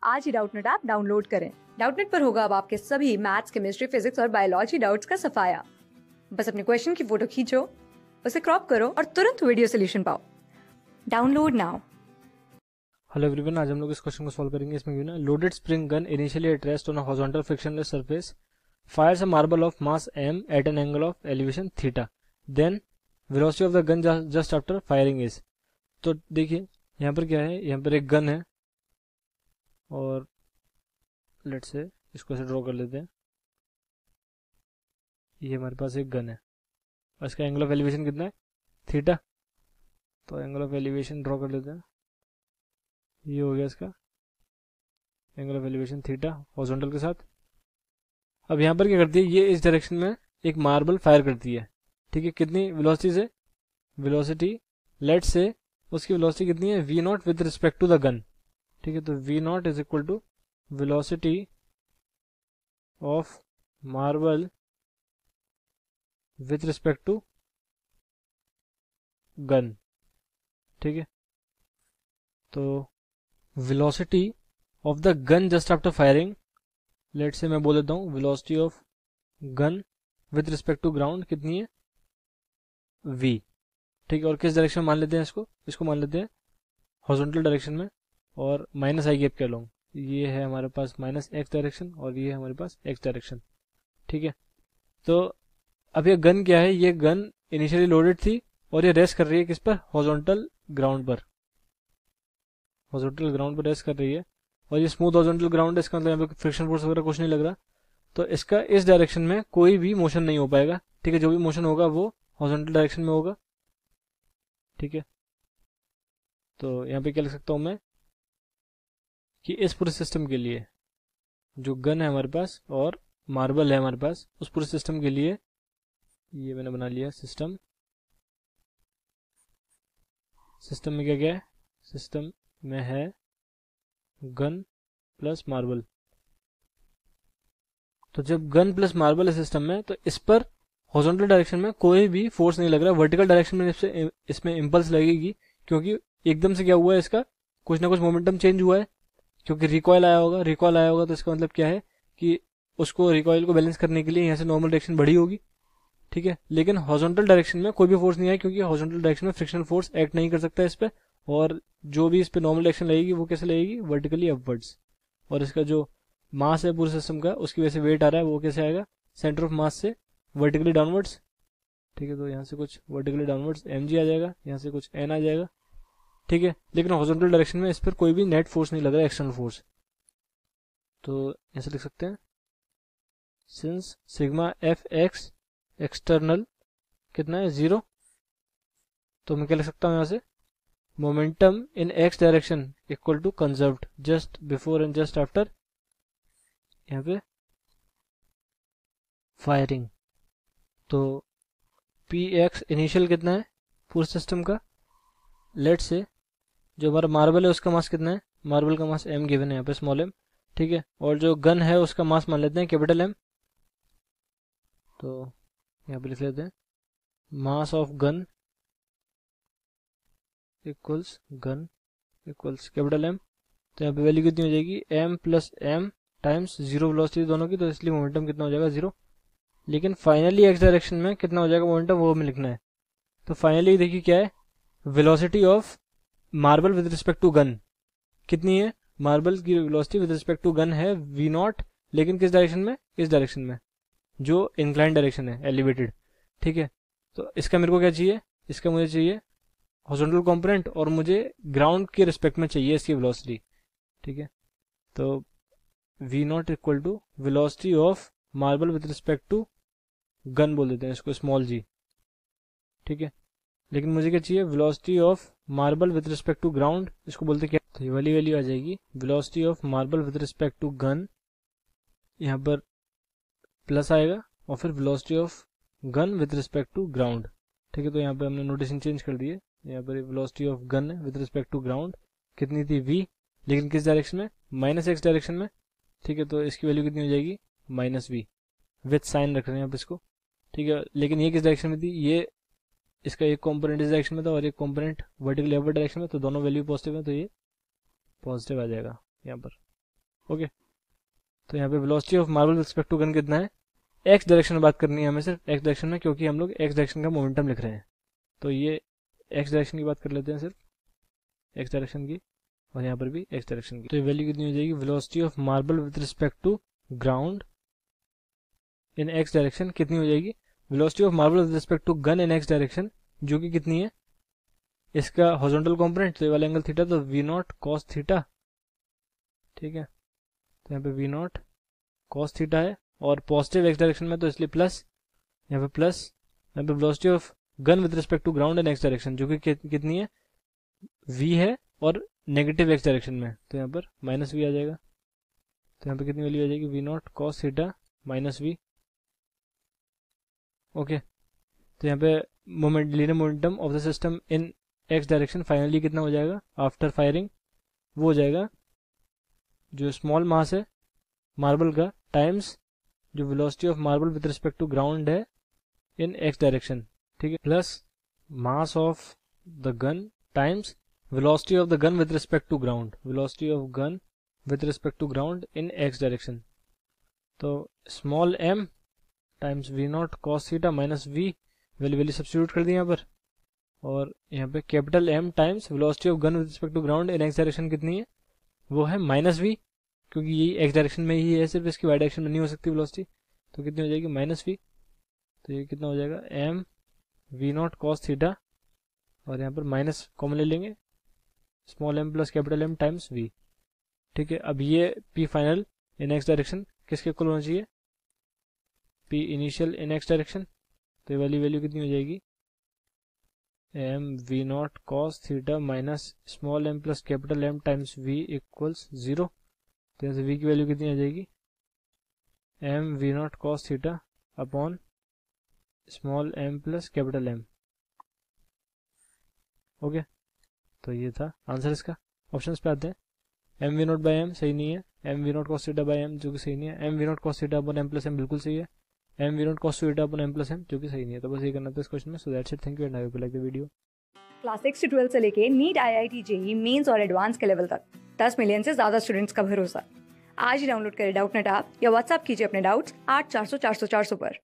आज ही Doubtnut app download करें। Doubtnut पर होगा अब आपके सभी मैथ्स, केमिस्ट्री, फिजिक्स और बायोलॉजी डाउट्स का सफाया। बस अपने क्वेश्चन की फोटो खींचो, उसे क्रॉप करो और तुरंत वीडियो सोल्यूशन पाओ। Download now. हेलो एवरीवन, आज हम लोग इस क्वेश्चन को सॉल्व करेंगे। इसमें गिवन है loaded spring gun initially at rest on a horizontal frictionless surface fires a marble of mass m at an angle of elevation theta, then velocity of the gun just after firing is. तो देखिए यहाँ पर क्या है, यहाँ पर एक gun है और लेट्स से इसको ऐसे ड्रॉ कर लेते हैं। ये हमारे पास एक गन है और इसका एंगल ऑफ एलिवेशन कितना है, थीटा। तो एंगल ऑफ एलिवेशन ड्रॉ कर लेते हैं। ये हो गया इसका angle of elevation theta horizontal के साथ। अब यहाँ पर क्या करती है, ये इस डायरेक्शन में एक मार्बल फायर करती है। ठीक है, कितनी वेलोसिटी से, वेलोसिटी लेट से उसकी वेलोसिटी कितनी है, v not with respect to the gun. ठीक है, तो v not is equal to velocity of marble with respect to gun. ठीक है, तो velocity of the gun just after firing, let say मैं बोल देता हूँ velocity of gun with respect to ground कितनी है, v। ठीक है, और किस डायरेक्शन में मान लेते हैं इसको मान लेते हैं हॉरिजॉन्टल डायरेक्शन में और माइनस आई गैप के अलोंग। ये है हमारे पास माइनस एक्स डायरेक्शन और ये है हमारे पास एक्स डायरेक्शन। ठीक है, तो अब ये गन क्या है, ये गन इनिशियली लोडेड थी और ये रेस्ट कर रही है किस पर, हॉरिजॉन्टल ग्राउंड पर। हॉरिजॉन्टल ग्राउंड पर रेस्ट कर रही है और ये स्मूथ हॉरिजॉन्टल ग्राउंड है, इसका मतलब यहाँ पे फ्रिक्शन फोर्स वगैरह कुछ नहीं लग रहा। तो इसका इस डायरेक्शन में कोई भी मोशन नहीं हो पाएगा। ठीक है, जो भी मोशन होगा वो हॉरिजॉन्टल डायरेक्शन में होगा। ठीक है, तो यहाँ पे क्या लिख सकता हूँ मैं कि इस पूरे सिस्टम के लिए जो गन है हमारे पास और मार्बल है हमारे पास, उस पूरे सिस्टम के लिए ये मैंने बना लिया सिस्टम। सिस्टम में क्या क्या है, सिस्टम में है गन प्लस मार्बल। तो जब गन प्लस मार्बल है सिस्टम में, तो इस पर हॉरिजॉन्टल डायरेक्शन में कोई भी फोर्स नहीं लग रहा। वर्टिकल डायरेक्शन में इसमें इंपल्स लगेगी, क्योंकि एकदम से क्या हुआ है, इसका कुछ ना कुछ मोमेंटम चेंज हुआ है, क्योंकि रिकॉयल आया होगा। रिकॉयल आया होगा तो इसका मतलब क्या है कि उसको रिकॉयल को बैलेंस करने के लिए यहाँ से नॉर्मल डायरेक्शन बढ़ी होगी। ठीक है, लेकिन हॉरिजॉन्टल डायरेक्शन में कोई भी फोर्स नहीं है, क्योंकि हॉरिजॉन्टल डायरेक्शन में फ्रिक्शनल फोर्स एक्ट नहीं कर सकता इस पे, और जो भी इस पे नॉर्मल डायरेक्शन लगेगी वो कैसे लगेगी, वर्टिकली अपवर्ड्स। और इसका जो मास है पूरे सिस्टम का, उसकी वजह से वेट आ रहा है, वो कैसे आएगा, सेंटर ऑफ मास से वर्टिकली डाउनवर्ड्स। ठीक है, तो यहाँ से कुछ वर्टिकली डाउनवर्ड्स mg आ जाएगा, यहाँ से कुछ n आ जाएगा। ठीक है, लेकिन हॉरिजॉन्टल डायरेक्शन में इस पर कोई भी नेट फोर्स नहीं लग रहा है, एक्सटर्नल फोर्स। तो ऐसे लिख सकते हैं, since sigma F x external कितना है, 0। तो मैं क्या लिख सकता हूँ यहाँ से, momentum in x direction equal to conserved just before and just after यहाँ पे फायरिंग। तो पी एक्स इनिशियल कितना है पूरे सिस्टम का, लेट से जो हमारा मार्बल है उसका मास कितना है, मार्बल का मास m गिवन है यहाँ पे, स्मॉल m। ठीक है, और जो गन है उसका मास मान लेते हैं कैपिटल M। तो यहाँ पे लिख लेते हैं mass of gun equals capital M। तो यहाँ पे वैल्यू कितनी हो जाएगी, m plus m times 0 velocity दोनों की, तो इसलिए मोमेंटम कितना हो जाएगा, 0। लेकिन फाइनली एक्स डायरेक्शन में कितना हो जाएगा मोमेंटम, वो हमें लिखना है। तो फाइनली देखिए क्या है, velocity of marble with respect to gun कितनी है, मार्बल की velocity with respect to gun है v नॉट, लेकिन किस डायरेक्शन में, इस डायरेक्शन में जो इंक्लाइन डायरेक्शन है, एलिवेटेड। ठीक है, तो इसका मेरे को क्या चाहिए, इसका मुझे चाहिए हॉरिजॉन्टल कंपोनेंट और मुझे ग्राउंड के रिस्पेक्ट में चाहिए इसकी वेलोसिटी। ठीक है, तो v not equal to velocity of marble with respect to gun बोल देते हैं इसको, स्मॉल g। ठीक है, लेकिन मुझे क्या चाहिए, velocity of marble with respect to ground, इसको बोलते क्या, तो ये वाली वैल्यू आ जाएगी velocity of marble with respect to gun, यहाँ पर प्लस आएगा, और फिर velocity of gun with respect to ground. ठीक है, तो यहाँ पे हमने नोटेशन चेंज कर दिए, यहाँ पर वेलोसिटी ऑफ गन है विद रिस्पेक्ट टू ग्राउंड कितनी थी, v, लेकिन किस डायरेक्शन में, माइनस एक्स डायरेक्शन में। ठीक है, तो इसकी वैल्यू कितनी हो जाएगी, माइनस v, विथ साइन रख रहे हैं आप इसको। ठीक है, लेकिन ये किस डायरेक्शन में थी, ये इसका एक कंपोनेंट इस डायरेक्शन में था और एक कंपोनेंट वर्टिकल अपवर्ड डायरेक्शन में, तो दोनों वैल्यू पॉजिटिव है, तो ये पॉजिटिव आ जाएगा यहाँ पर। ओके, तो यहाँ पे velocity of marble with respect to gun कितना है, एक्स डायरेक्शन में बात करनी है हमें, सिर्फ एक्स डायरेक्शन में, क्योंकि हम लोग एक्स डायरेक्शन का मोमेंटम लिख रहे हैं। तो ये एक्स डायरेक्शन की बात कर लेते हैं, सिर्फ एक्स डायरेक्शन की, और यहाँ पर भी एक्स डायरेक्शन की। तो ये वैल्यू कितनी हो जाएगी, velocity of marble with respect to ground in x direction कितनी हो जाएगी, velocity of marble with respect to gun in x direction, जो कि कितनी है, इसका हॉरिजॉन्टल कंपोनेंट तो ये वाला एंगल थीटा, तो वी नॉट कॉस थीटा, ठीक है। तो यहाँ पे वी नॉट कॉस थीटा है, और पॉजिटिव एक्स डायरेक्शन में तो इसलिए प्लस, यहाँ पे प्लस, यहाँ पे velocity of gun with respect to ground in x direction, जो कि कितनी है, v है, और नेगेटिव एक्स डायरेक्शन में, तो यहाँ पर माइनस वी आ जाएगा। तो यहाँ पे कितनी वैल्यू आ जाएगी, v not cos theta minus v. Okay, तो यहाँ पे moment linear momentum of the system in x direction finally कितना हो जाएगा आफ्टर फायरिंग, वो हो जाएगा जो स्मॉल मास है मार्बल का टाइम्स जो velocity of marble with respect to ground है इन एक्स डायरेक्शन, ठीक है, plus mass of the gun times velocity of the gun with respect to ground, velocity of gun with respect to ground in x direction. तो small m times v not cos theta minus v, value substitute कर दी यहाँ पर, और यहाँ पे capital M times velocity of gun with respect to ground in x direction कितनी है, वो है माइनस वी, क्योंकि यही एक्स डायरेक्शन में ही है, सिर्फ इसकी वाई डायरेक्शन में नहीं हो सकती वेलोसिटी, तो कितनी हो जाएगी माइनस वी। तो ये कितना हो जाएगा m v not cos theta, और यहाँ पर माइनस कॉमन ले लेंगे, small m plus capital M times v, ठीक है। अब ये p final in x direction किसके इक्वल होना चाहिए, p initial in x direction, तो ये वाली वैल्यू कितनी हो जाएगी, m v not cos theta minus small m plus capital M times v equals 0। तो यहाँ से v की वैल्यू कितनी आ जाएगी, m v not cos theta upon small m plus capital M। Okay, तो ये था आंसर इसका। ऑप्शंस पे आते हैं, m v not by m सही नहीं है, m v not cos theta by m जो कि सही नहीं है, m v not cos theta upon m plus m बिल्कुल सही है, m v not cos theta upon m plus m जो कि सही नहीं है। तो बस ये करना था इस क्वेश्चन में। So that's it, thank you and I hope you like the video. Class 6 से 12 से लेके नीट, IIT, JEE मेंस और एडवांस के लेवल तक 10 मिलियन से ज्यादा स्टूडेंट्स का भरोसा। आज ही डाउनलोड करें डाउटनेट ऐप या व्हाट्सएप कीजिए अपने डाउट्स 8400 400 400 पर।